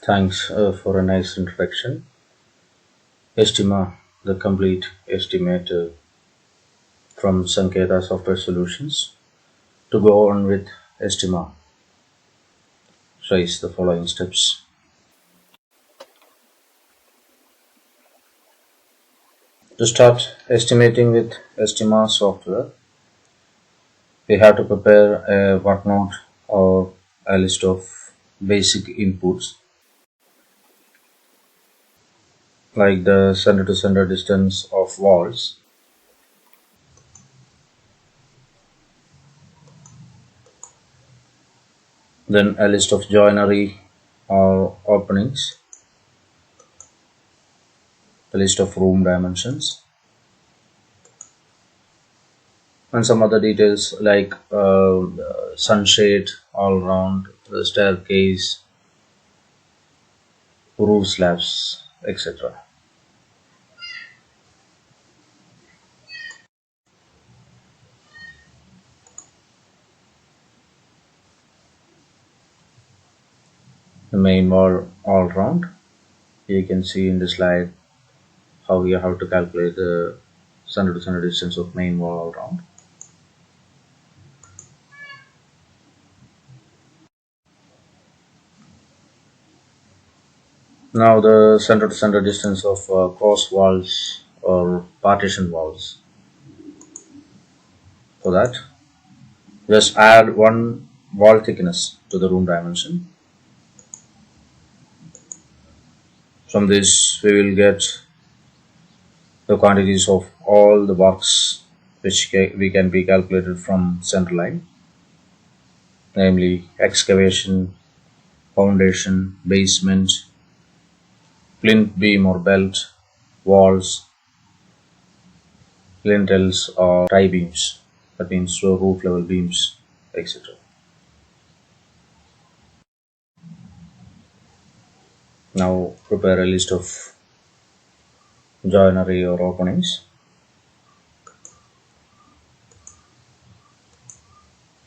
Thanks for a nice introduction. Estima, the complete estimate from Sanketa Software Solutions. To go on with Estima, trace the following steps. To start estimating with Estima software, we have to prepare a worknote or a list of basic inputs like the center to center distance of walls, then a list of joinery or openings, a list of room dimensions, and some other details like sunshade all around the staircase, roof slabs, etc. The main wall all around. You can see in the slide how you have to calculate the center to center distance of main wall all around. Now the center to center distance of cross walls or partition walls. For that, just add one wall thickness to the room dimension. From this we will get the quantities of all the works which we can be calculated from center line, namely excavation, foundation, basement, plinth beam or belt, walls, lintels or tie beams, that means roof level beams, etc. Now prepare a list of joinery or openings.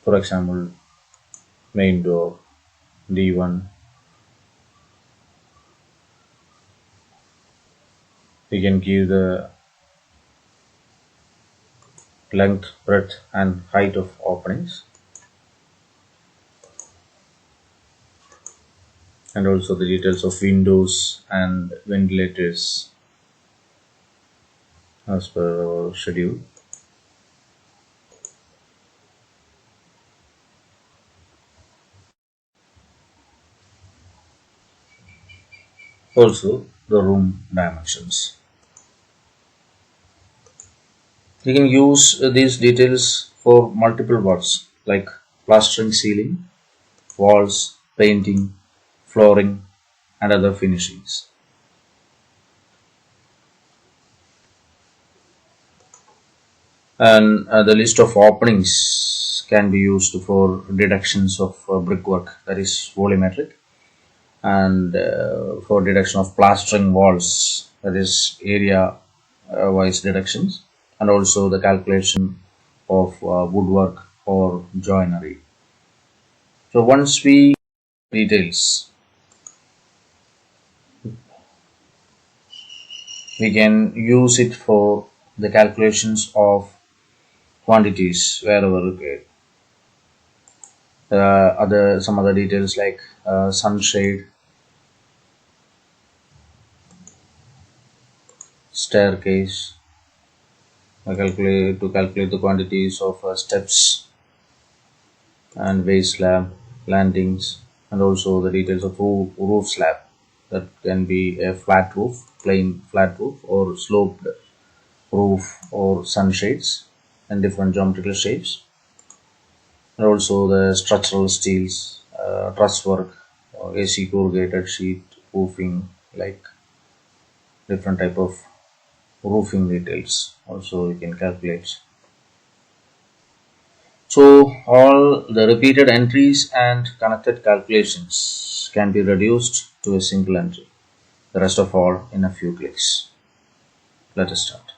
For example, main door, D1. We can give the length, breadth and height of openings, and also the details of windows and ventilators as per our schedule. Also the room dimensions. You can use these details for multiple works like plastering ceiling, walls, painting, flooring and other finishings. And the list of openings can be used for deductions of brickwork, that is volumetric, and for deduction of plastering walls, that is area wise deductions, and also the calculation of woodwork or joinery. So once we details, we can use it for the calculations of quantities wherever required. Some other details like sunshade, staircase, to calculate the quantities of steps and base slab, landings, and also the details of roof slab, that can be a flat roof, plain flat roof, or sloped roof, or sunshades and different geometrical shapes, and also the structural steels, truss work, AC corrugated sheet roofing, like different type of roofing details also you can calculate. So all the repeated entries and connected calculations can be reduced to a single entry. The rest of all in a few clicks. Let us start.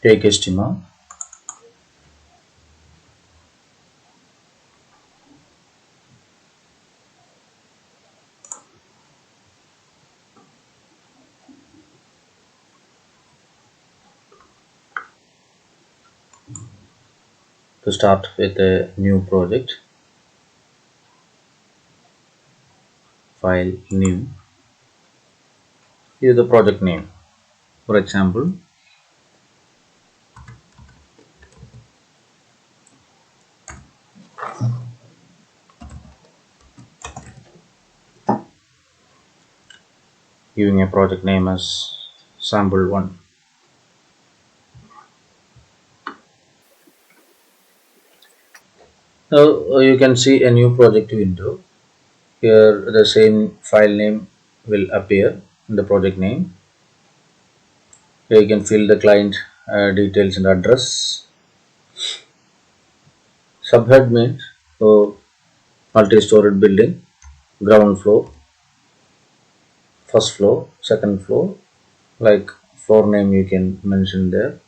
Take Estima. To start with a new project. File new. Here is the project name. For example, giving a project name as sample 1. Now you can see a new project window. Here the same file name will appear in the project name. Here you can fill the client details and address. Subhead means so multi-storied building, ground floor, first floor, second floor, like floor name you can mention there.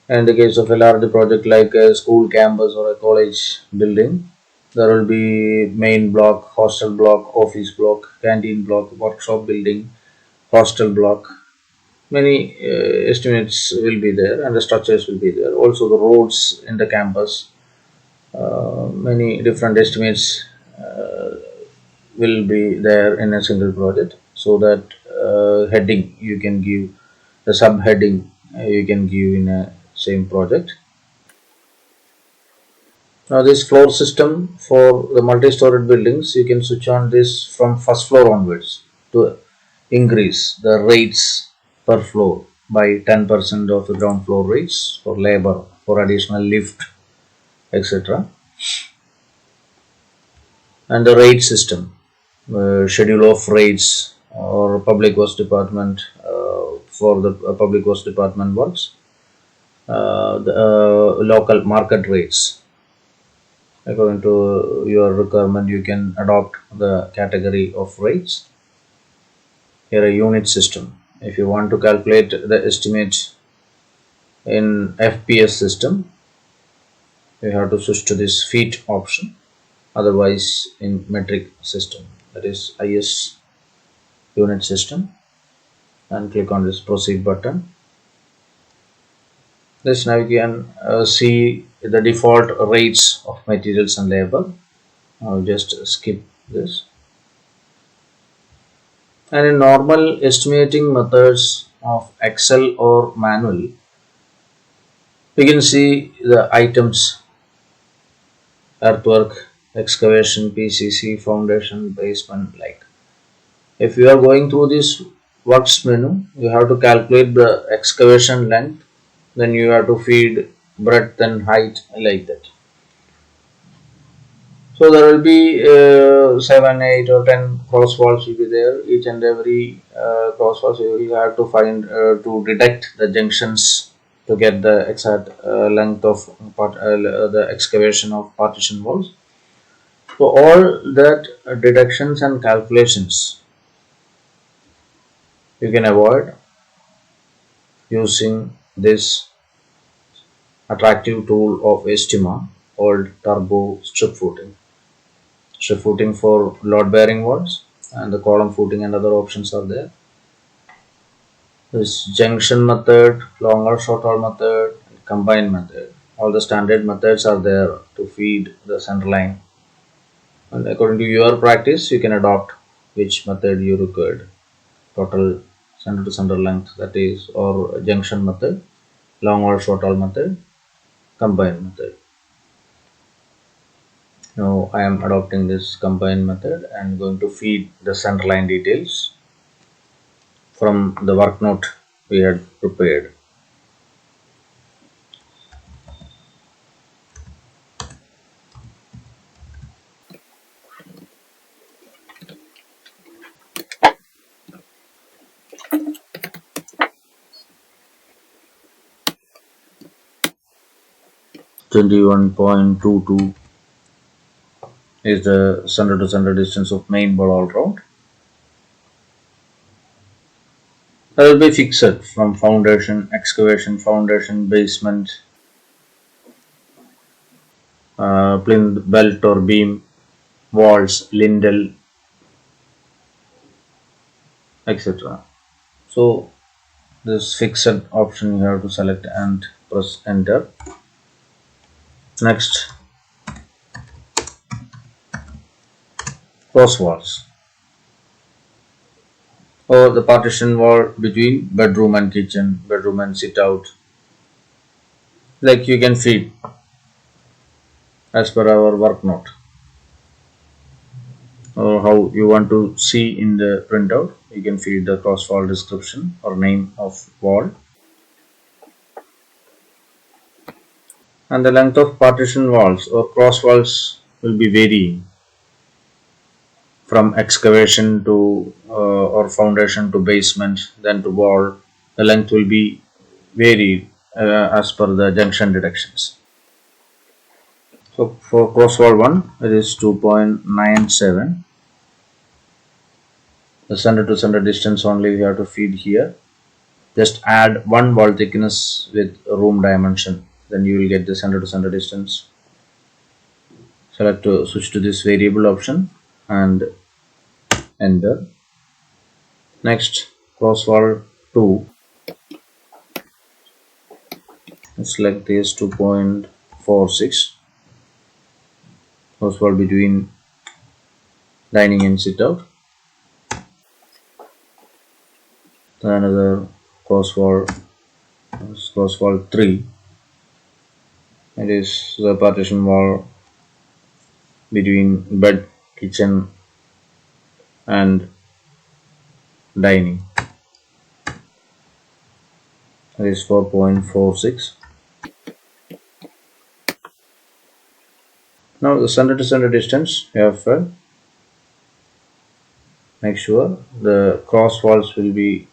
And in the case of a large project like a school campus or a college building, there will be main block, hostel block, office block, canteen block, workshop building, hostel block. Many estimates will be there and the structures will be there. Also the roads in the campus, many different estimates will be there in a single project, so that heading you can give, the subheading you can give in a same project. Now this floor system for the multi-storied buildings, you can switch on this from first floor onwards to increase the rates per floor by 10% of the ground floor rates for labor, for additional lift, etc. And the rate system, schedule of rates or public works department, for the public works department works, the local market rates. According to your requirement, you can adopt the category of rates. Here a unit system. If you want to calculate the estimate in FPS system, you have to switch to this feet option. Otherwise, in metric system, that is IS unit system, and click on this proceed button. This now you can see the default rates of materials and labor. I'll just skip this. And in normal estimating methods of Excel or manual, we can see the items: earthwork, excavation, PCC, foundation, basement. Like if you are going through this works menu, you have to calculate the excavation length, then you have to feed breadth and height, like that. So there will be 7, 8 or 10 cross walls will be there. Each and every cross walls you have to find to detect the junctions to get the exact length of the excavation of partition walls. So all that deductions and calculations you can avoid using this attractive tool of Estima called turbo strip footing. Strip footing for load bearing walls, and the column footing and other options are there. This junction method, long or short haul method, and combined method. All the standard methods are there to feed the center line. And according to your practice, you can adopt which method you required. Total center to center length, that is, or junction method, long or short haul method, combined method. Now I am adopting this combined method and going to feed the center line details from the work note we had prepared. .22 is the center to center distance of main ball route. That will be fixed from foundation, excavation, foundation, basement, plinth, belt or beam, walls, lintel, etc. So this fixed option you have to select and press enter. Next, cross walls or the partition wall between bedroom and kitchen, bedroom and sit out. Like you can feed as per our work note or how you want to see in the printout. You can feed the cross wall description or name of wall, and the length of partition walls or cross walls will be varying from excavation to or foundation to basement, then to wall. The length will be varied as per the junction detections. So for cross wall 1 it is 2.97. The center to center distance only we have to feed here. Just add one wall thickness with room dimension, then you will get the center to center distance. Select to switch to this variable option and enter. Next, cross wall 2, select this 2.46, cross wall between dining and sit out. Then another cross wall 3, it is the partition wall between bed, kitchen and dining. It is 4.46. Now the center to center distance we have fed. Make sure the cross walls should be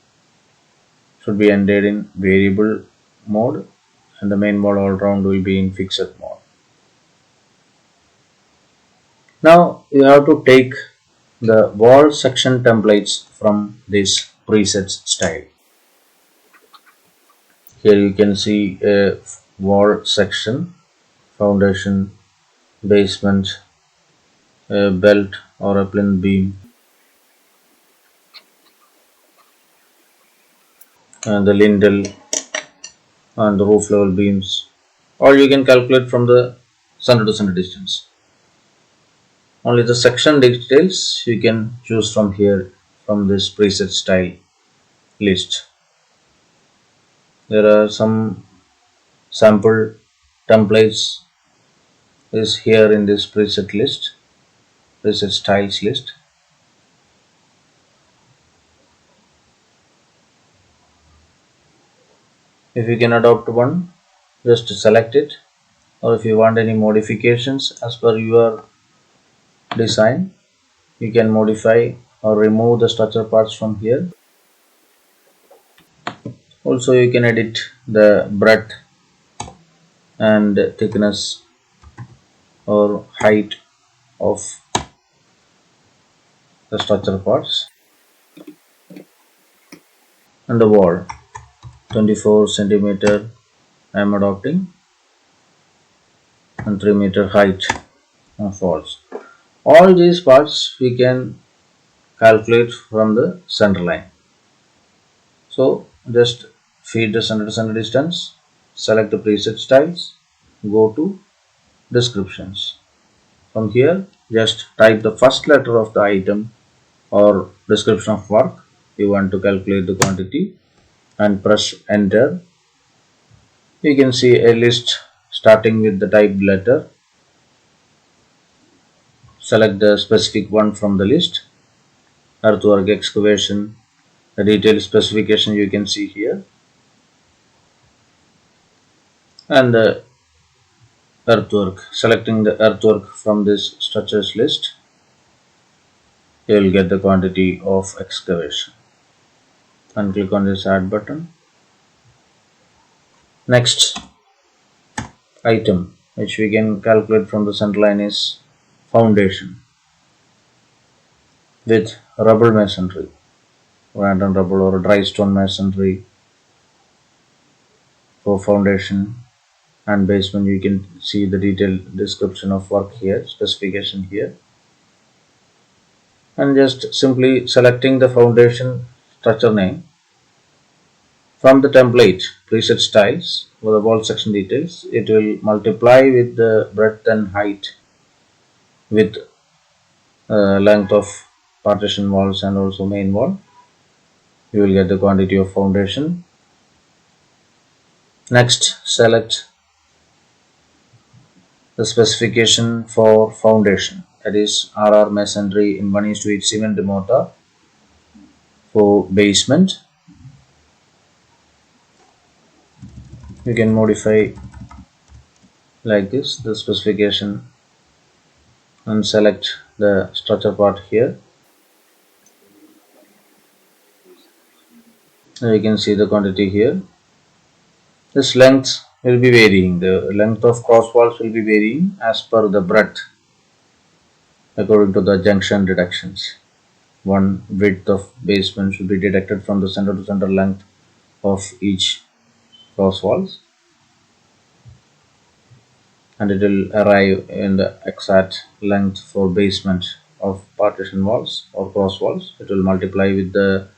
ended in variable mode and the main wall all round will be in fixed mode. Now you have to take the wall section templates from this presets style. Here you can see a wall section, foundation, basement, a belt or a plinth beam, and the lintel and the roof level beams, or you can calculate from the center to center distance. Only the section details you can choose from here, from this preset style list. There are some sample templates is here in this preset list, preset styles list. If you can adopt one, just select it, or if you want any modifications as per your design, you can modify or remove the structure parts from here. Also you can edit the breadth and thickness or height of the structure parts. And the wall 24 centimeter I am adopting, and 3 meter height of walls. All these parts we can calculate from the center line. So just feed the center to center distance, select the preset styles, go to descriptions. From here just type the first letter of the item or description of work you want to calculate the quantity and press enter. You can see a list starting with the typed letter. Select the specific one from the list. Earthwork, excavation, the detailed specification you can see here, and the earthwork. Selecting the earthwork from this structures list, you will get the quantity of excavation, and click on this add button. Next item which we can calculate from the center line is foundation with rubble masonry. random rubble or dry stone masonry for foundation and basement. You can see the detailed description of work here, specification here, and just simply selecting the foundation structure name from the template preset styles for the wall section details. It will multiply with the breadth and height with length of partition walls and also main wall. You will get the quantity of foundation. Next, select the specification for foundation, that is RR masonry in 1:8 cement mortar for basement. You can modify like this the specification and select the structure part here. And you can see the quantity here. This length will be varying. The length of cross walls will be varying as per the breadth according to the junction deductions. One width of basement should be deducted from the center to center length of each cross walls, and it will arrive in the exact length for basement of partition walls or cross walls. It will multiply with the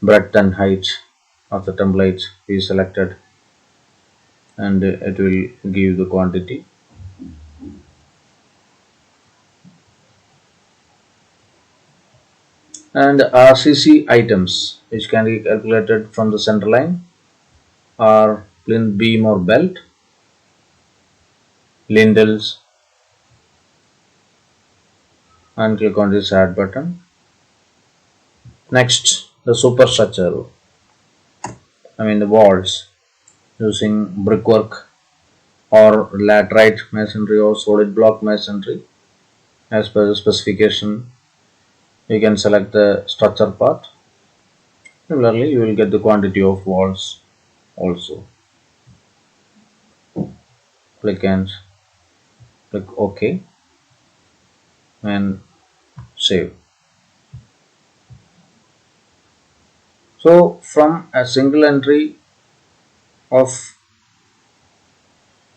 breadth and height of the template we selected, and it will give the quantity. And RCC items which can be calculated from the center line are plinth beam or belt, lintels, and click on this add button. Next, the superstructure, the walls using brickwork or laterite masonry or solid block masonry as per the specification. You can select the structure part. Similarly, you will get the quantity of walls also. Click OK and save. So from a single entry of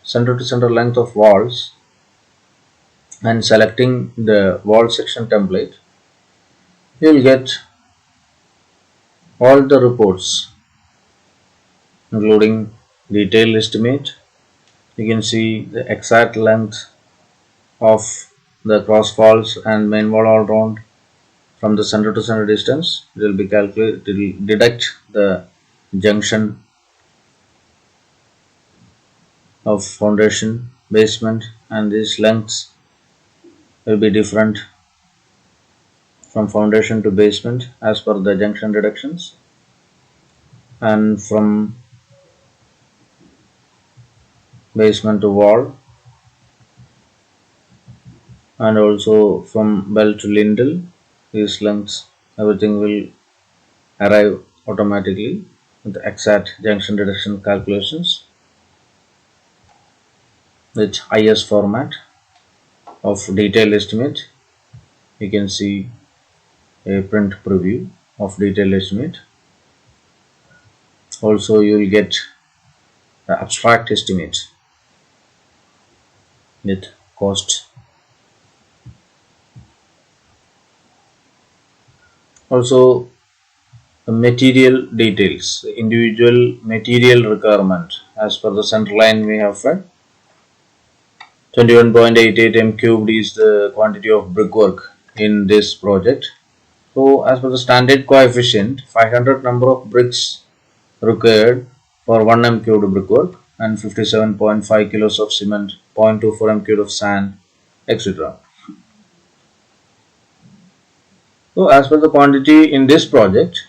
center to center length of walls and selecting the wall section template, you will get all the reports including detailed estimate. You can see the exact length of the cross walls and main wall all round from the center to center distance. It will be calculated, it will deduct the junction of foundation, basement, and these lengths will be different from foundation to basement as per the junction deductions, and from basement to wall, and also from belt to lintel. These lengths, everything will arrive automatically with the exact junction deduction calculations with IS format of detailed estimate. You can see a print preview of detailed estimate. Also, you will get the abstract estimate with cost. Also, the material details, the individual material requirement as per the center line we have read. 21.88 m cubed is the quantity of brickwork in this project. So as per the standard coefficient, 500 number of bricks required for 1 m cubed brickwork and 57.5 kilos of cement, 0.24 m cubed of sand, etc. So as per the quantity in this project,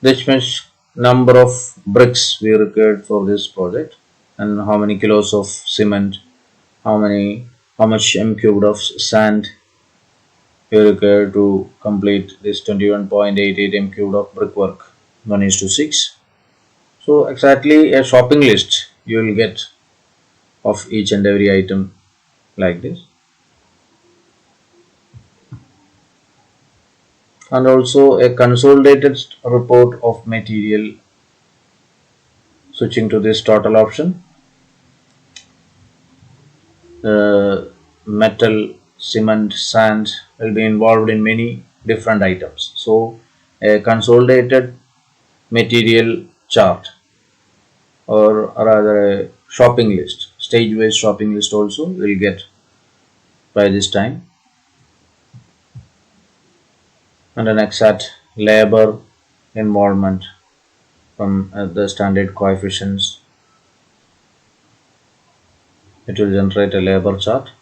this much number of bricks we required for this project, and how many kilos of cement, how much m cubed of sand we require to complete this 21.88 m cubed of brickwork 1:6. So exactly a shopping list you will get of each and every item like this. and also a consolidated report of material. Switching to this total option, metal, cement, sand will be involved in many different items. So a consolidated material chart, or rather a shopping list, stage wise shopping list also will get by this time. And an exact labor involvement from the standard coefficients, it will generate a labor chart,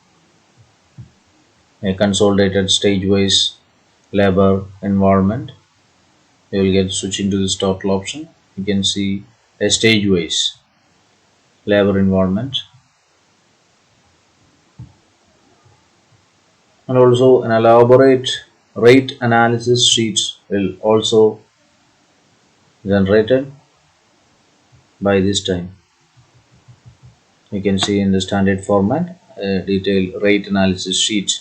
a consolidated stage wise labor involvement. You will get switching to this total option. You can see a stage wise labor involvement, and also an elaborate rate analysis sheet will also generated by this time. You can see in the standard format a detailed rate analysis sheet.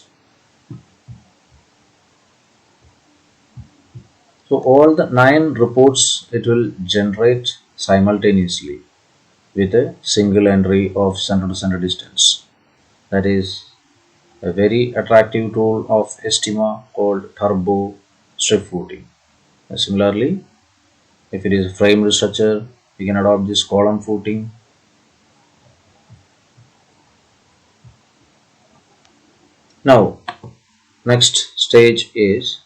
So all the 9 reports it will generate simultaneously with a single entry of center to center distance. That is a very attractive tool of Estima called turbo strip footing. Similarly, if it is frame structure, we can adopt this column footing. Now, next stage is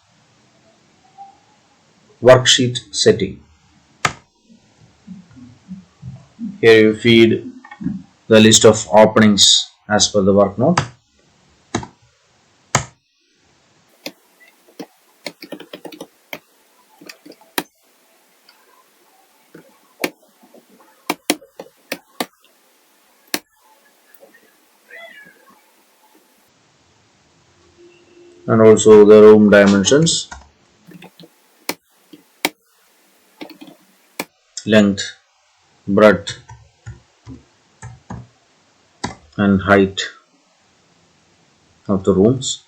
worksheet setting. Here you feed the list of openings as per the work note. And also the room dimensions, length, breadth and height of the rooms.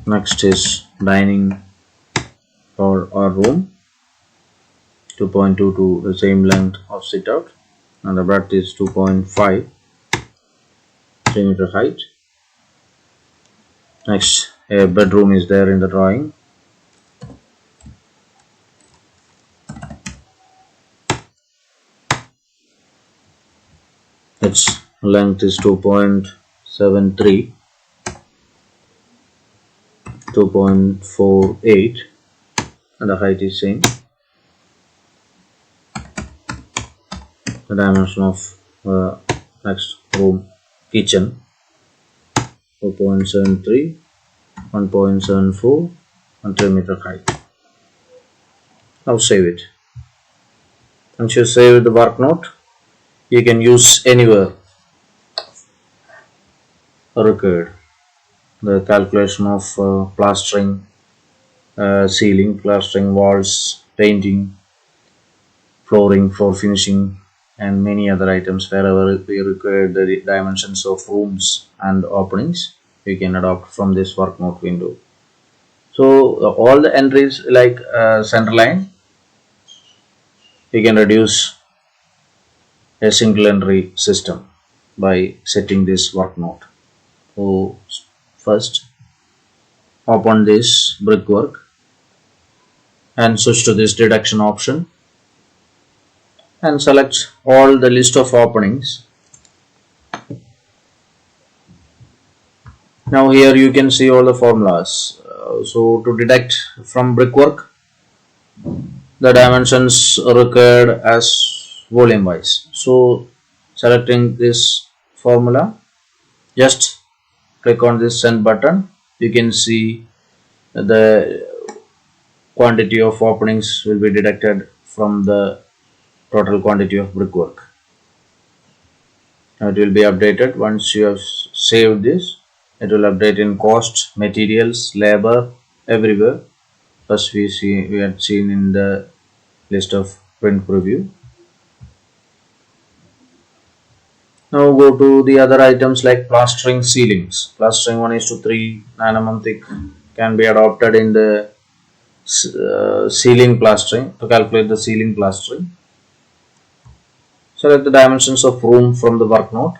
Next is dining hall or room, 2.2 to the same length of sit out, and the breadth is 2.5 centimeter height. Next, a bedroom is there in the drawing. Its length is 2.73, 2.48, and the height is same. The dimension of next room, kitchen, 4.73, 1.74, and 3 meter height. Now save it. Once you save the work note, you can use anywhere required. The calculation of plastering ceiling, plastering walls, painting, flooring, floor finishing, and many other items. Wherever we require the dimensions of rooms and openings, we can adopt from this work note window. So all the entries like center line, we can reduce a single entry system by setting this work note. So first open this brickwork and switch to this deduction option and select all the list of openings. Now here you can see all the formulas. So to deduct from brickwork, the dimensions required as volume wise. So selecting this formula, just click on this send button. You can see the quantity of openings will be deducted from the total quantity of brickwork. Now it will be updated once you have saved this. It will update in cost, materials, labor, everywhere. First we had seen in the list of print preview. Now go to the other items like plastering ceilings. Plastering 1:3 nm thick can be adopted in the ceiling plastering. To calculate the ceiling plastering, select the dimensions of room from the work node,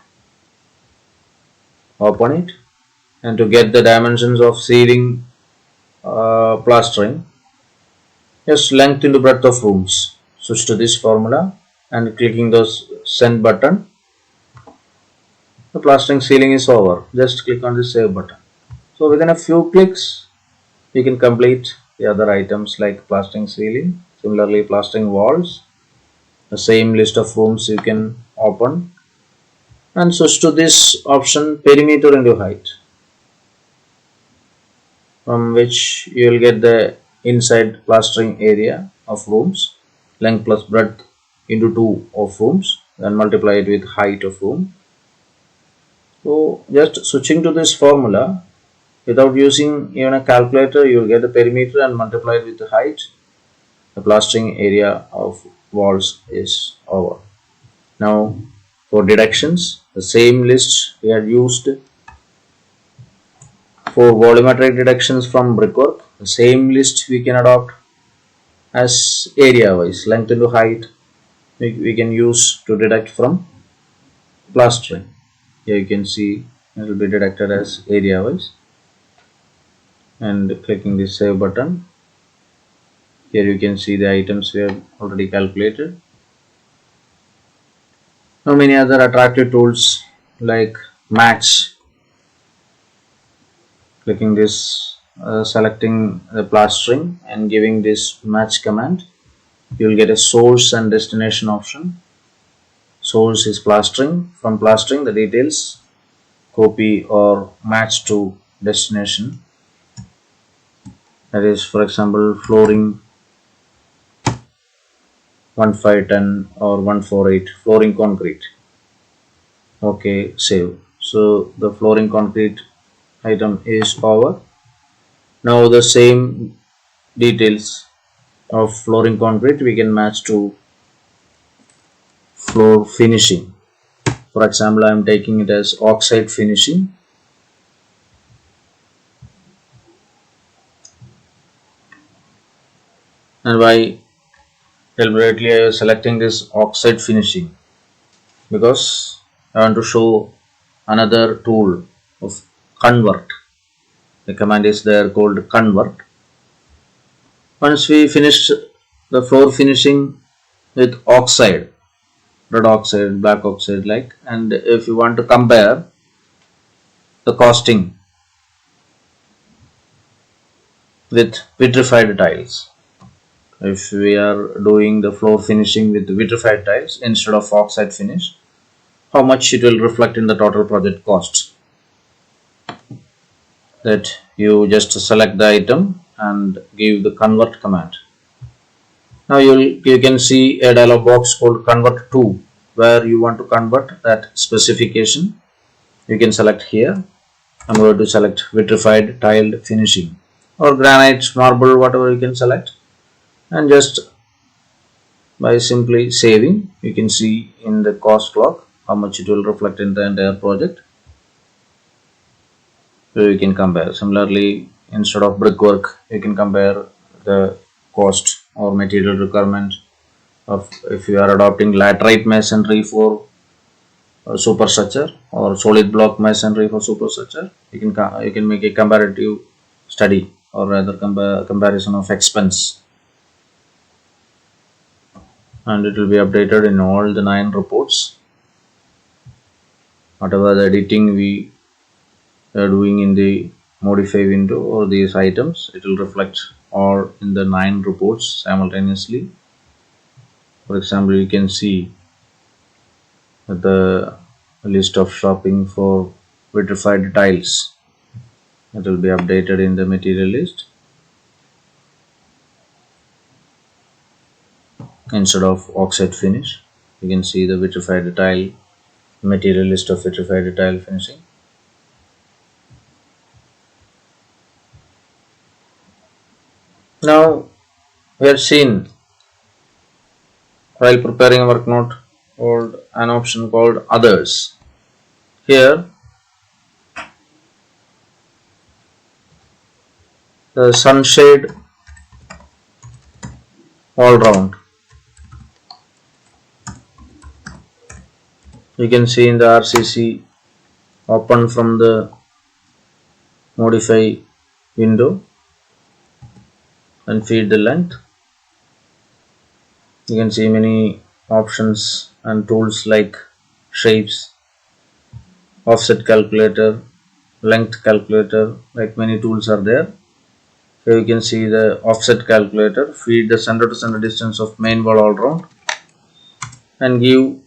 open it, and to get the dimensions of ceiling plastering, just length into breadth of rooms. Switch to this formula and clicking the send button. The plastering ceiling is over. Just click on the save button. So within a few clicks, you can complete the other items like plastering ceiling, similarly plastering walls. The same list of rooms you can open and switch to this option perimeter into height, from which you will get the inside plastering area of rooms, length plus breadth into 2 of rooms, then multiply it with height of room. So just switching to this formula without using even a calculator, you will get the perimeter and multiply it with the height. The plastering area of walls is over. Now for deductions, the same list we had used for volumetric deductions from brickwork. The same list we can adopt as area wise, length into height we can use to deduct from plastering. Here you can see it will be deducted as area wise, and clicking the save button, here you can see the items we have already calculated. Now many other attractive tools like match, clicking this selecting the plastering and giving this match command, you will get a source and destination option. Source is plastering, from plastering the details copy or match to destination, that is for example flooring 1510 or 148, flooring concrete. Okay, save. So the flooring concrete item is over. Now the same details of flooring concrete we can match to floor finishing. For example, I am taking it as oxide finishing. And why deliberately I was selecting this oxide finishing? Because I want to show another tool of convert. The command is there called convert. Once we finish the floor finishing with oxide, red oxide, black oxide like, and if you want to compare the costing with vitrified tiles, if we are doing the floor finishing with vitrified tiles instead of oxide finish, how much it will reflect in the total project cost? That you just select the item and give the convert command. Now you can see a dialog box called convert to, where you want to convert that specification. You can select here. I'm going to select vitrified tiled finishing or granite, marble, whatever you can select, and just by simply saving, you can see in the cost log how much it will reflect in the entire project. So you can compare. Similarly, instead of brickwork, you can compare the cost or material requirement of, if you are adopting laterite masonry for superstructure or solid block masonry for superstructure, you can make a comparative study or rather comparison of expense, and it will be updated in all the 9 reports. Whatever the editing we are doing in the modify window or these items, it will reflect all in the 9 reports simultaneously. For example, you can see the list of shopping for vitrified tiles. It will be updated in the material list. Instead of oxide finish, you can see the vitrified tile material list of vitrified tile finishing. Now we have seen, while preparing a work note, called an option called others. Here the sunshade all round. You can see in the RCC open from the modify window and feed the length. You can see many options and tools like shapes, offset calculator, length calculator, like many tools are there. Here you can see the offset calculator, feed the center to center distance of main wall all round and give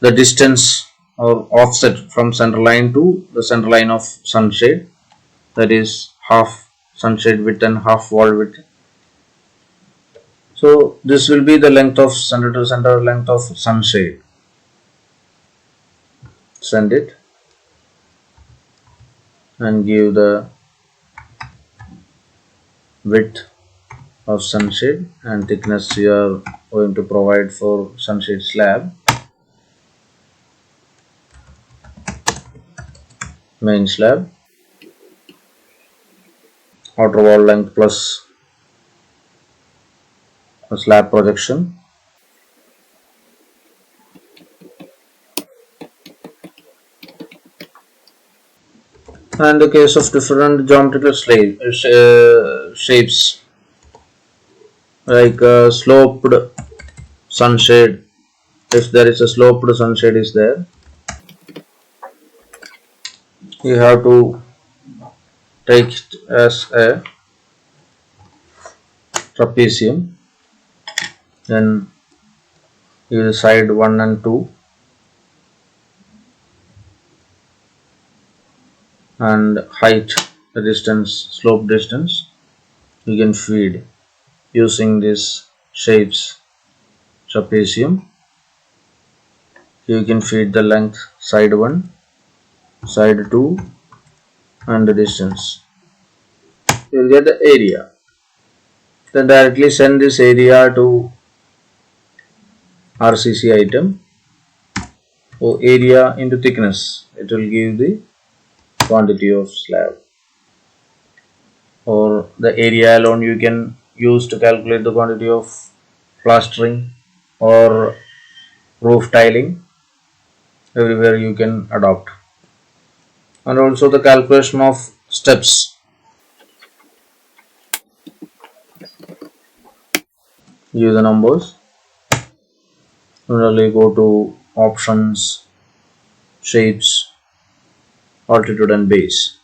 the distance or offset from center line to the center line of sunshade, that is half sunshade width and half wall width. So this will be the length of center to center length of sunshade. Send it and give the width of sunshade and thickness you are going to provide for sunshade slab. Main slab, outer wall length plus a slab projection. And the case of different geometrical shapes like sloped sunshade, if there is a sloped sunshade is there, you have to take it as a trapezium, then use side 1 and 2 and height, the distance, slope distance you can feed using this shapes trapezium. You can feed the length side 1, side 2 and the distance. You will get the area. Then directly send this area to RCC item or area into thickness. It will give the quantity of slab, or the area alone you can use to calculate the quantity of plastering or roof tiling. Everywhere you can adopt. And also the calculation of steps. Use the numbers. Similarly, go to options, shapes, altitude and base.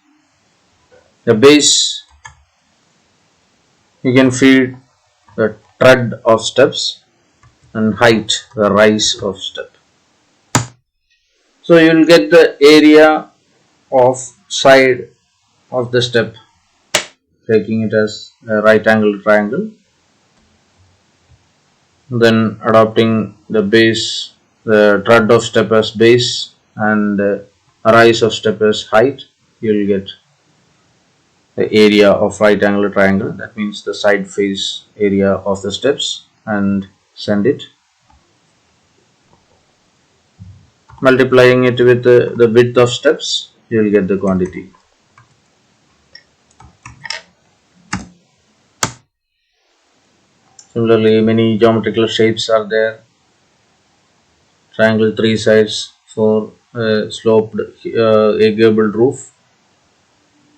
The base you can feed the tread of steps and height, the rise of step. So you will get the area of side of the step, taking it as a right angle triangle. Then adopting the base, the tread of step as base and rise of step as height, you will get the area of right angle triangle, that means the side face area of the steps, and send it. Multiplying it with the width of steps, you will get the quantity. Similarly, many geometrical shapes are there. Triangle 3 sides for sloped a gabled roof.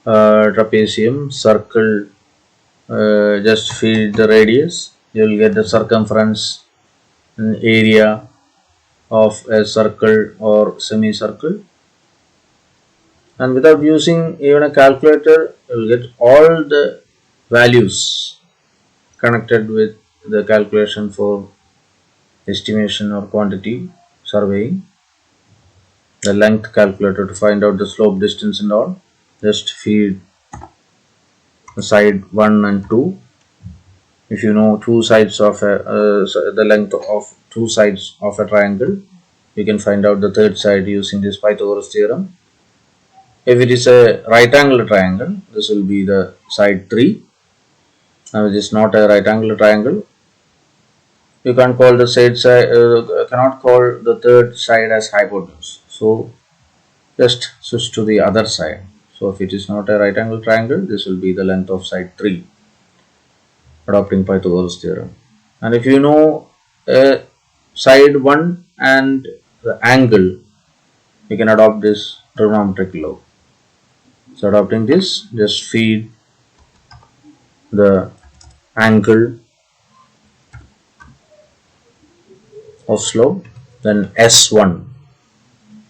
Trapezium, circle, just feed the radius, you will get the circumference and area of a circle or semicircle. And without using even a calculator, you will get all the values connected with the calculation for estimation or quantity surveying. The length calculator to find out the slope distance and all. Just feed the side 1 and 2. If you know two sides of the length of two sides of a triangle, you can find out the third side using this Pythagoras theorem. If it is a right angle triangle, this will be the side 3. Now it is not a right angle triangle. You can't call the cannot call the third side as hypotenuse. So just switch to the other side. So if it is not a right angle triangle, this will be the length of side 3, adopting Pythagoras theorem. And if you know side 1 and the angle, you can adopt this trigonometric law. So adopting this, just feed the angle of slope, then S1,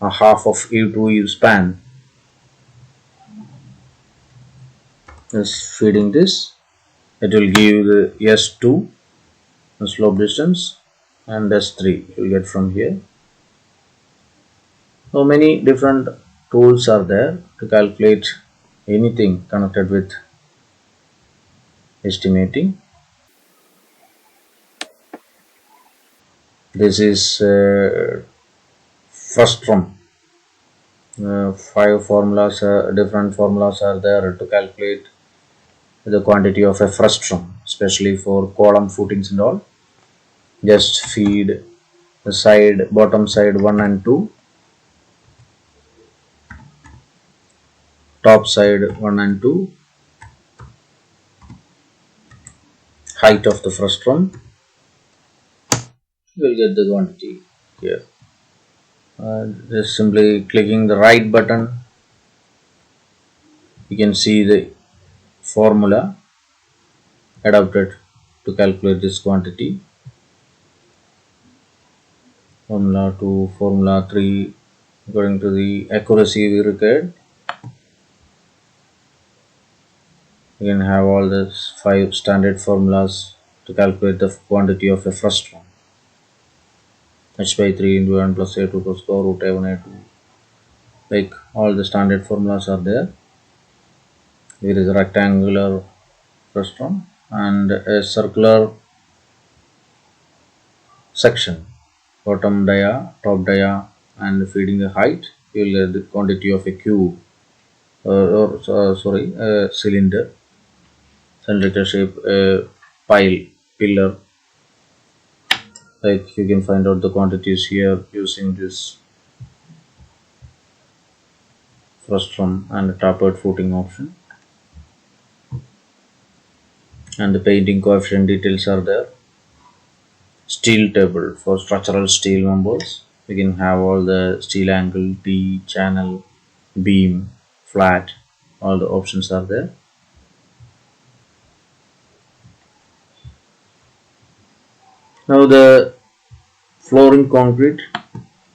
a half of U2 span, is feeding this. It will give the S2, the slope distance, and S3 you will get from here. So many different tools are there to calculate anything connected with estimating. This is first from five formulas, different formulas are there to calculate the quantity of a frustrum, especially for column footings and all. Just feed the side, bottom side 1 and 2, top side 1 and 2, height of the frustrum. You will get the quantity here. Just simply clicking the right button, you can see the formula adapted to calculate this quantity. Formula 2, formula 3, according to the accuracy we required. You can have all these 5 standard formulas to calculate the quantity of a frustrum. H by 3 into 1 plus A2 to square root A1 A2. Like all the standard formulas are there. There is a rectangular frustrum and a circular section, bottom dia, top dia, and feeding the height. You will get the quantity of a cube sorry, a cylinder shape, pile, pillar. Like you can find out the quantities here using this frustrum and the tapered footing option. And the painting coefficient details are there. Steel table for structural steel members. You can have all the steel angle, T, channel, beam, flat, all the options are there. Now the flooring concrete,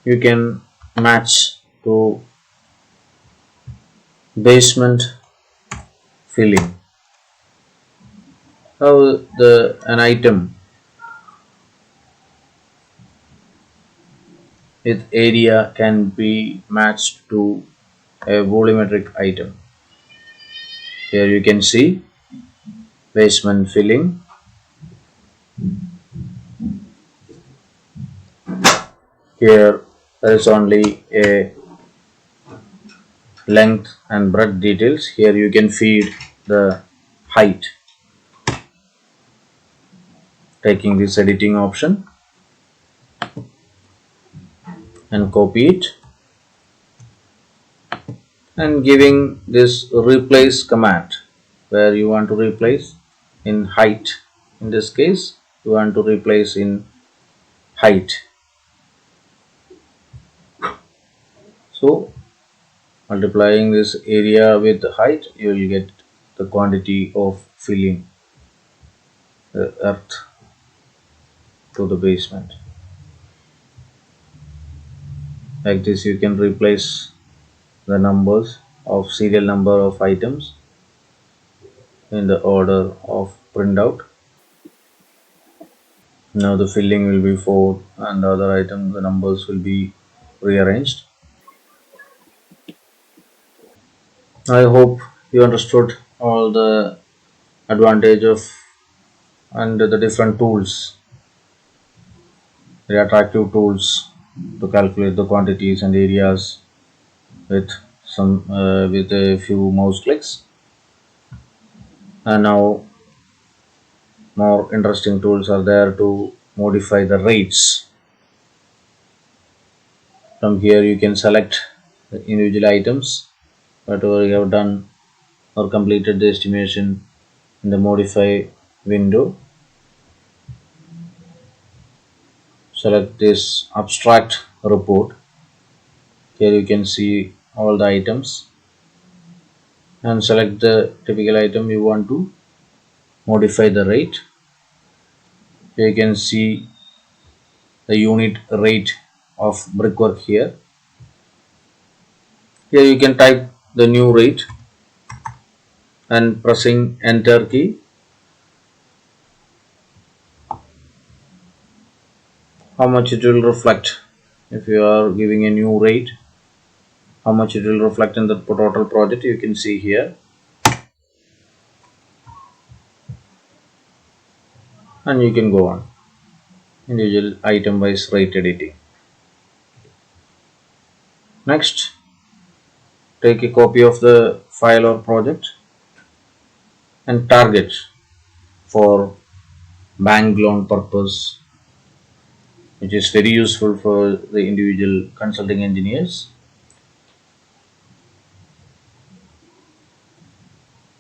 you can match to basement filling. Now an item with area can be matched to a volumetric item. Here you can see basement filling. Here there is only a length and breadth details. Here you can feed the height, taking this editing option and copy it and giving this replace command where you want to replace in height. In this case you want to replace in height. So multiplying this area with the height, you will get the quantity of filling the earth to the basement. Like this you can replace the numbers of serial number of items in the order of printout. Now the filling will be 4 and the other item the numbers will be rearranged. I hope you understood all the advantage of and the different tools, the attractive tools to calculate the quantities and areas with with a few mouse clicks. And now more interesting tools are there to modify the rates. From here you can select the individual items whatever you have done or completed the estimation in the modify window. Select this abstract report. Here you can see all the items and select the typical item you want to modify the rate. Here you can see the unit rate of brickwork here. Here you can type the new rate and pressing enter key. How much it will reflect if you are giving a new rate, how much it will reflect in the total project you can see here, and you can go on individual item wise rate editing. Next, take a copy of the file or project and target for bank loan purpose, which is very useful for the individual consulting engineers.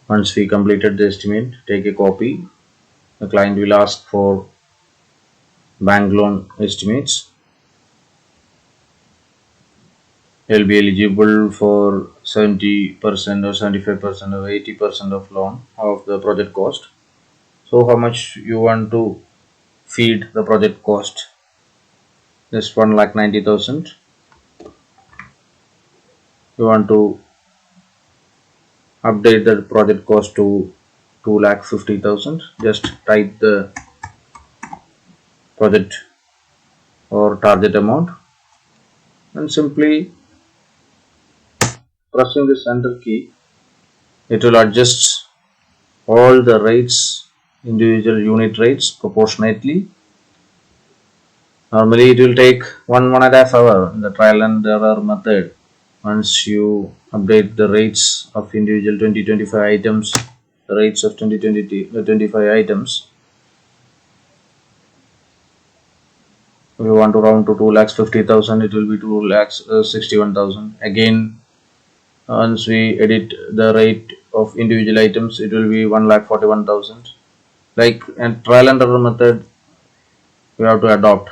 Once we completed the estimate, take a copy. The client will ask for bank loan estimates. You'll be eligible for 70% or 75% or 80% of loan of the project cost. So how much you want to feed the project cost? Just 1,90,000. You want to update the project cost to 2,50,000. Just type the project or target amount and simply pressing this enter key, it will adjust all the rates, individual unit rates proportionately. Normally it will take 1.5 hours in the trial and error method. Once you update the rates of individual 2025 items, the rates of 2025 items, if you want to round to 2,50,000, it will be 2,61,000. Again, once we edit the rate of individual items, it will be 1,41,000. Like a trial and error method, we have to adopt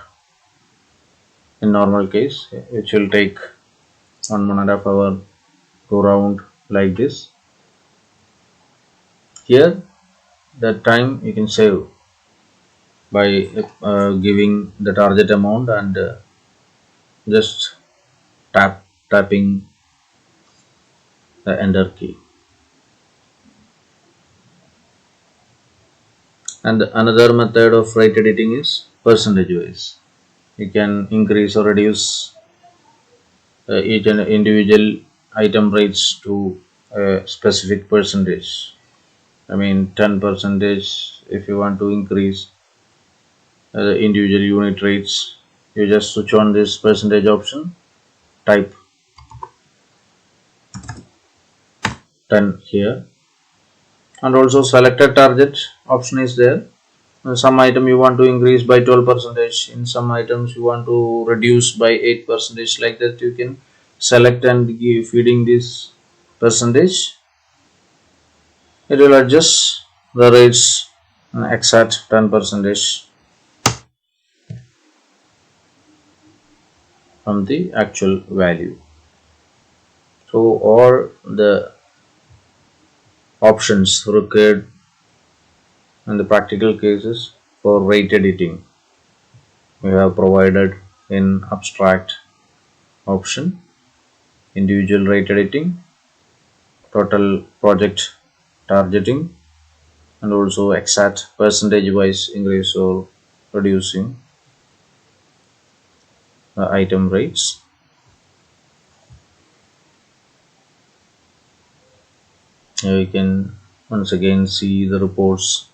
in normal case, which will take 1.5 hour to round like this. Here, the time you can save by giving the target amount and just tapping the enter key. And another method of rate editing is percentage wise. You can increase or reduce each and individual item rates to a specific percentage. I mean 10 percentage. If you want to increase the individual unit rates, you just switch on this percentage option, type 10 here, and also selected target option is there. Some item you want to increase by 12 percentage, in some items you want to reduce by 8 percentage, like that you can select and give feeding this percentage. It will adjust the rates exact 10 percentage from the actual value. So all the options required in the practical cases for rate editing we have provided in abstract option, individual rate editing, total project targeting, and also exact percentage wise increase or reducing the item rates. Here you can once again see the reports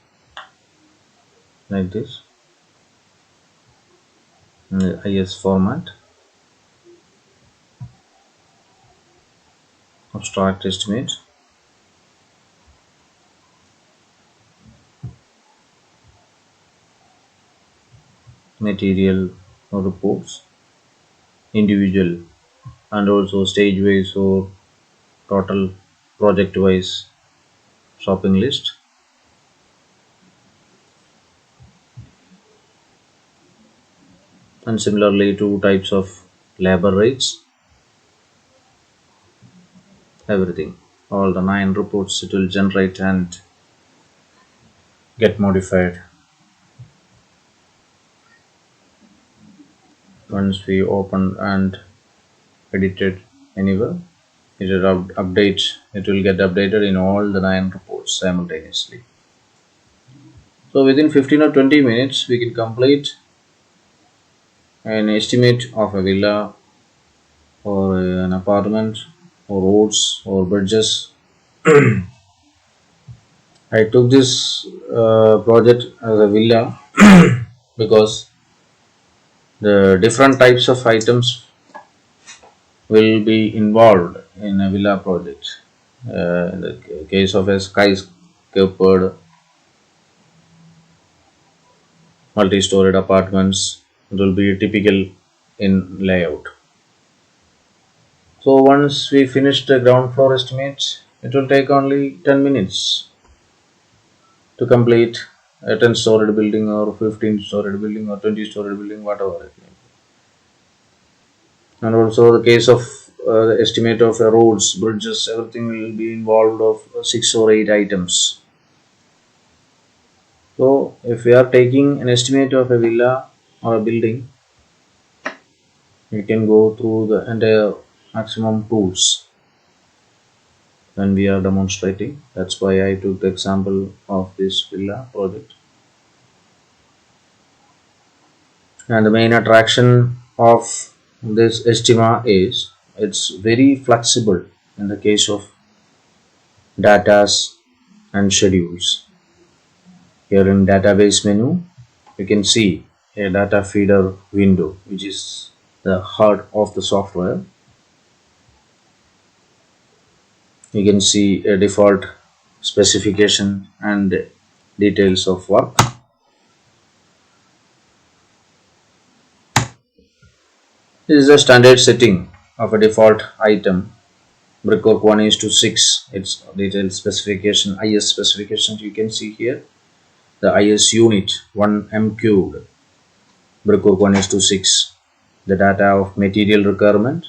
like this in the IS format. Abstract estimate, material or reports, individual and also stage wise or total project wise shopping list. and similarly two types of labor rates, everything, all the 9 reports it will generate and get modified. Once we open and edit it anywhere, it will update, it will get updated in all the 9 reports simultaneously. So within 15 or 20 minutes we can complete an estimate of a villa or an apartment or roads or bridges. I took this project as a villa because the different types of items will be involved in a villa project. In the case of a skyscraper, multi-storied apartments, it will be typical in layout. So once we finish the ground floor estimate, it will take only 10 minutes to complete a 10-storied building or 15-storied building or 20-storied building, whatever it may be. And also the case of the estimate of roads, bridges, everything will be involved of 6 or 8 items. So if we are taking an estimate of a villa or a building, we can go through the entire maximum tools when we are demonstrating. That's why I took the example of this villa project. And the main attraction of this Estima is it's very flexible in the case of datas and schedules. Here in database menu, you can see a data feeder window, which is the heart of the software. You can see a default specification and details of work. This is a standard setting of a default item. Brickwork 1:6. Its detailed specification, IS specifications you can see here. The IS unit 1 m cubed. Brickwork 1:6. The data of material requirement,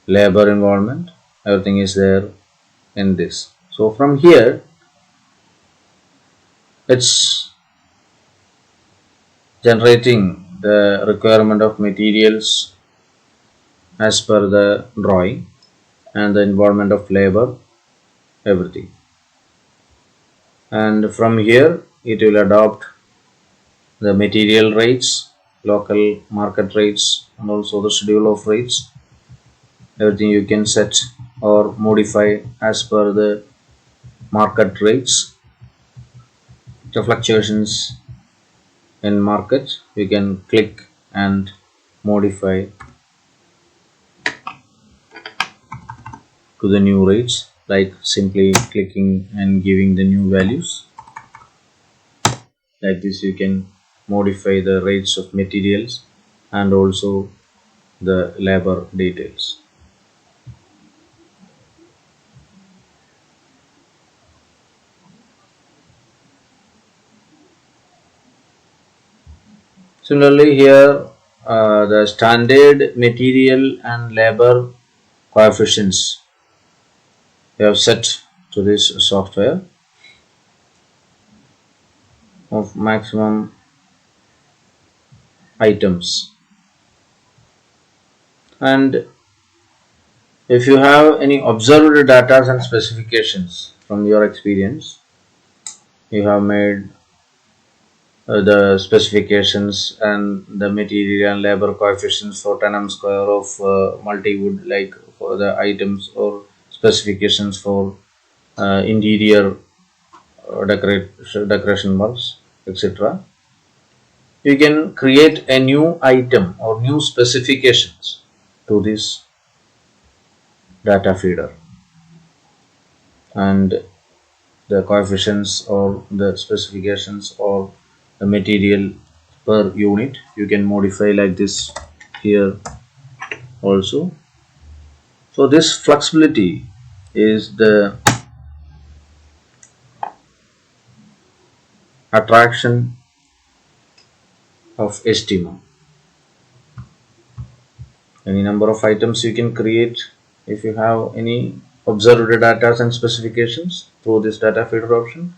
labor involvement, everything is there in this. So from here, it's generating the requirement of materials as per the drawing and the involvement of labor, everything. And from here, it will adopt the material rates, local market rates, and also the schedule of rates. Everything you can set or modify as per the market rates. The fluctuations in market, you can click and modify to the new rates, like simply clicking and giving the new values. Like this, you can modify the rates of materials and also the labor details. Similarly, here the standard material and labor coefficients we have set to this software of maximum items. And if you have any observed data and specifications from your experience, you have made the specifications and the material and labor coefficients for 10 square of multi-wood, like for the items, or specifications for interior decoration works, etc. You can create a new item or new specifications to this data feeder, and the coefficients or the specifications or the material per unit you can modify like this here also. So this flexibility is the attraction of Estima. Any number of items you can create if you have any observed data and specifications through this data feeder option.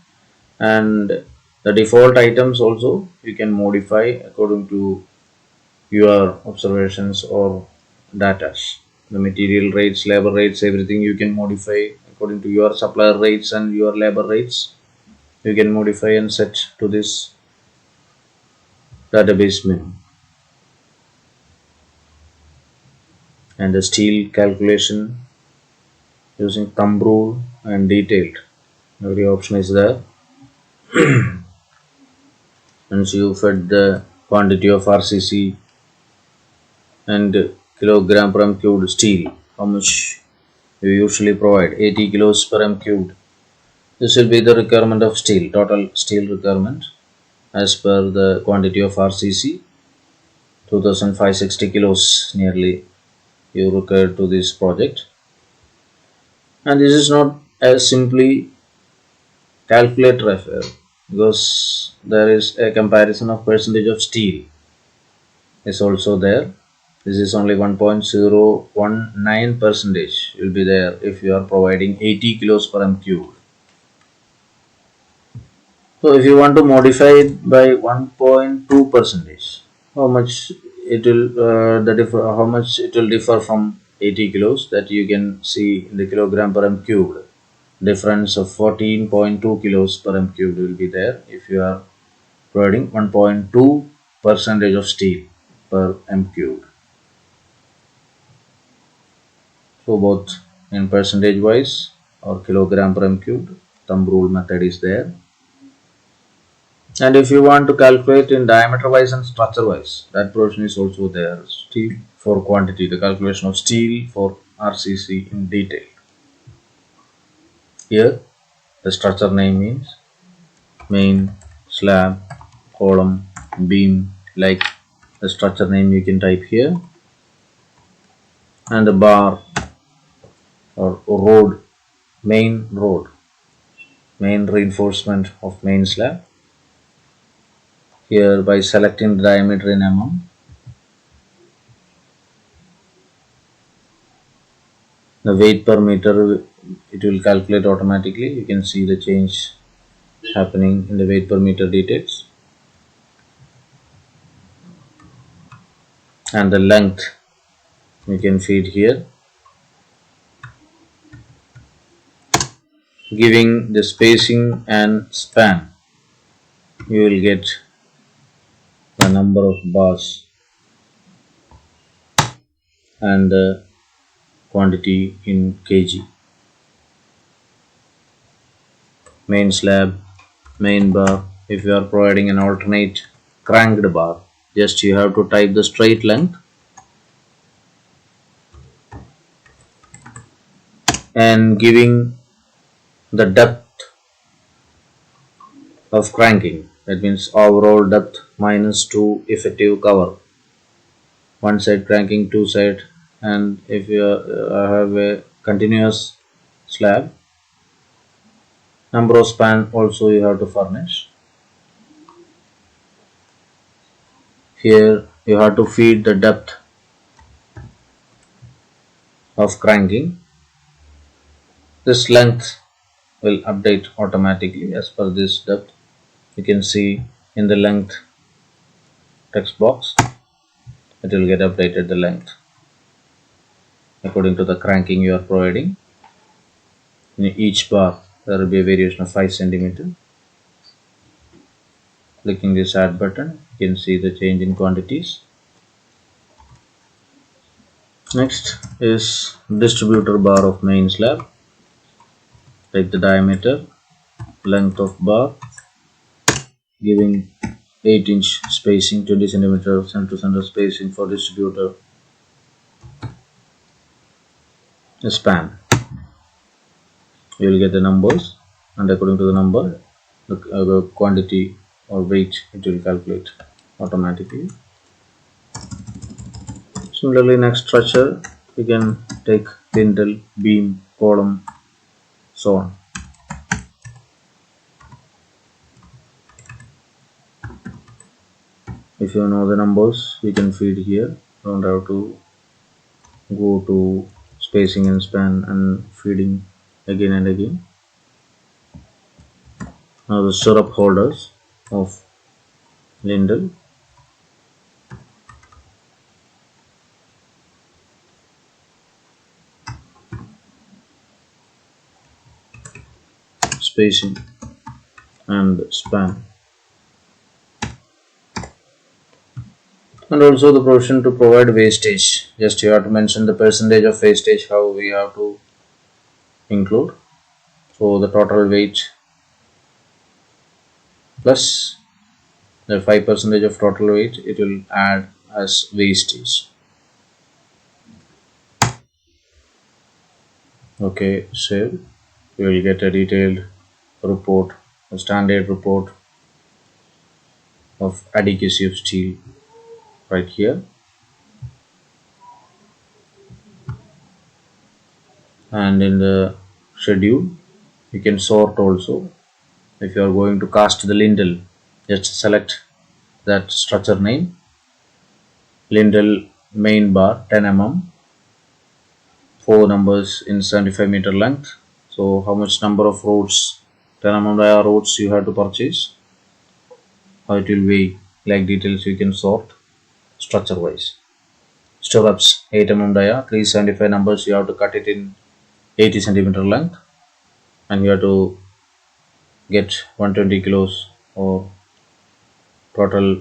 And the default items also you can modify according to your observations or data. The material rates, labor rates, everything you can modify according to your supplier rates and your labor rates. You can modify and set to this database menu. And the steel calculation using thumb rule and detailed. Every option is there. Once you fed the quantity of RCC and kilogram per m cubed steel, how much you usually provide 80 kilos per m cubed. This will be the requirement of steel, total steel requirement as per the quantity of RCC 2560 kilos nearly you require to this project. And this is not as simply calculator affair, because there is a comparison of percentage of steel is also there. This is only 1.019 percentage will be there if you are providing 80 kilos per m cube. So if you want to modify it by 1.2 percentage, how much it will how much it will differ from 80 kilos, that you can see in the kilogram per m cubed. Difference of 14.2 kilos per m cubed will be there if you are providing 1.2 percentage of steel per m cubed. So both in percentage wise or kilogram per m cubed, thumb rule method is there. And if you want to calculate in diameter wise and structure wise, that portion is also there. Steel for quantity, the calculation of steel for RCC in detail. Here the structure name means main, slab, column, beam, like the structure name you can type here. And the bar or road, main road, main reinforcement of main slab. Here by selecting the diameter in mm, the weight per meter, it will calculate automatically. You can see the change happening in the weight per meter details. And the length you can feed here, giving the spacing and span. You will get the number of bars and the quantity in kg. Main slab, main bar. If you are providing an alternate cranked bar, just you have to type the straight length and giving the depth of cranking. That means overall depth minus 2 effective cover. One side cranking, two side, and if you have a continuous slab, number of span also you have to furnish. Here you have to feed the depth of cranking. This length will update automatically as per this depth. You can see in the length text box, it will get updated the length according to the cranking you are providing. In each bar there will be a variation of 5 centimeter. Clicking this add button, you can see the change in quantities. Next is distributor bar of main slab. Take the diameter, length of bar, giving 8-inch spacing, 20 centimeter center to center spacing for distributor. The span, you will get the numbers, and according to the number, the quantity or weight it will calculate automatically. Similarly, next structure you can take lintel, beam, column, so on. If you know the numbers, you can feed here. Don't have to go to spacing and span and feeding again and again. Now the stirrup holders of lintel, spacing and span, and also the provision to provide wastage. Just you have to mention the percentage of wastage how we have to include. So the total weight plus the 5% of total weight, it will add as wastage. Okay, so you will get a detailed report, a standard report of adequacy of steel right here. And in the schedule you can sort also. If you are going to cast the lintel, just select that structure name, lintel main bar 10 mm, 4 numbers in 75-meter length. So how much number of rods, 10 mm dia rods you have to purchase, how it will weigh, like details you can sort structure wise. Stirrups 8 mm dia, 375 numbers you have to cut it in 80 centimeter length, and you have to get 120 kilos or total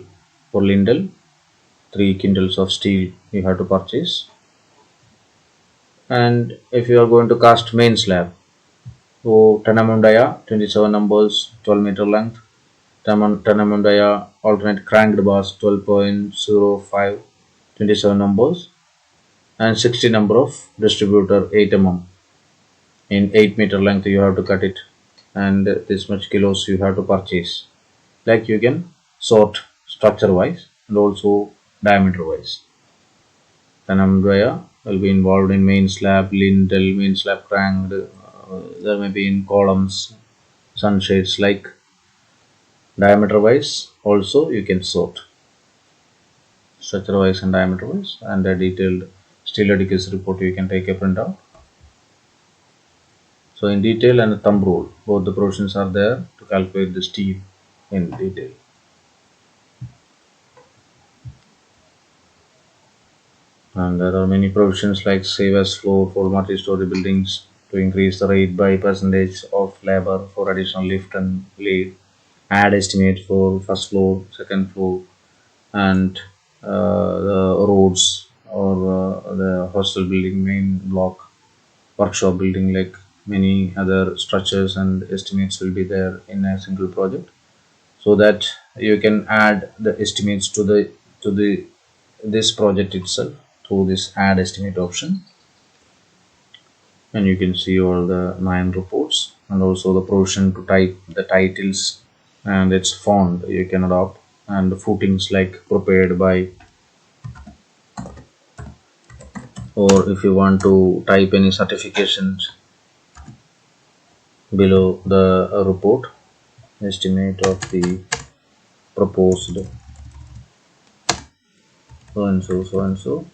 for lintel. 3 quintals of steel you have to purchase. And if you are going to cast main slab, so 10 mm dia, 27 numbers, 12 meter length, 10 mm dia alternate cranked bars 12.05, 27 numbers, and 60 number of distributor 8 mm in 8-meter length you have to cut it, and this much kilos you have to purchase. Like you can sort structure wise and also diameter wise. Tanamdvaya will be involved in main slab, lintel, main slab cranked, there may be in columns, sunshades, like diameter wise also you can sort structure wise and diameter wise, and a detailed steel adequacy report you can take a printout. So in detail and a thumb rule, both the provisions are there to calculate the steel in detail. And there are many provisions like save as floor for multi-story buildings to increase the rate by percentage of labor for additional lift and lead, add estimate for first floor, second floor, and the roads or the hostel building, main block, workshop building, like many other structures and estimates will be there in a single project, so that you can add the estimates to the this project itself through this add estimate option, and you can see all the 9 reports and also the provision to type the titles and its font you can adopt, and the footings like prepared by, or if you want to type any certifications below the report, estimate of the proposed so and so, so and so.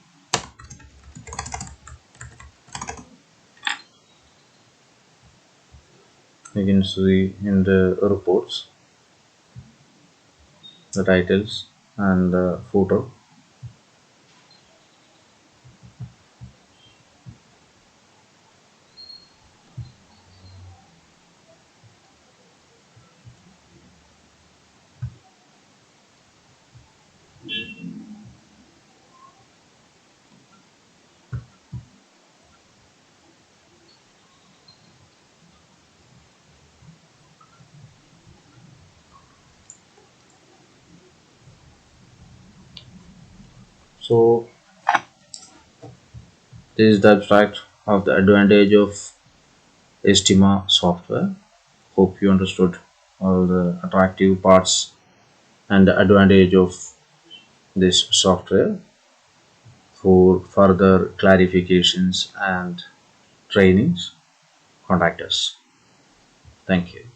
You can see in the reports the titles and the footer. So this is the abstract of the advantage of Estima software. Hope you understood all the attractive parts and the advantage of this software. For further clarifications and trainings, contact us. Thank you.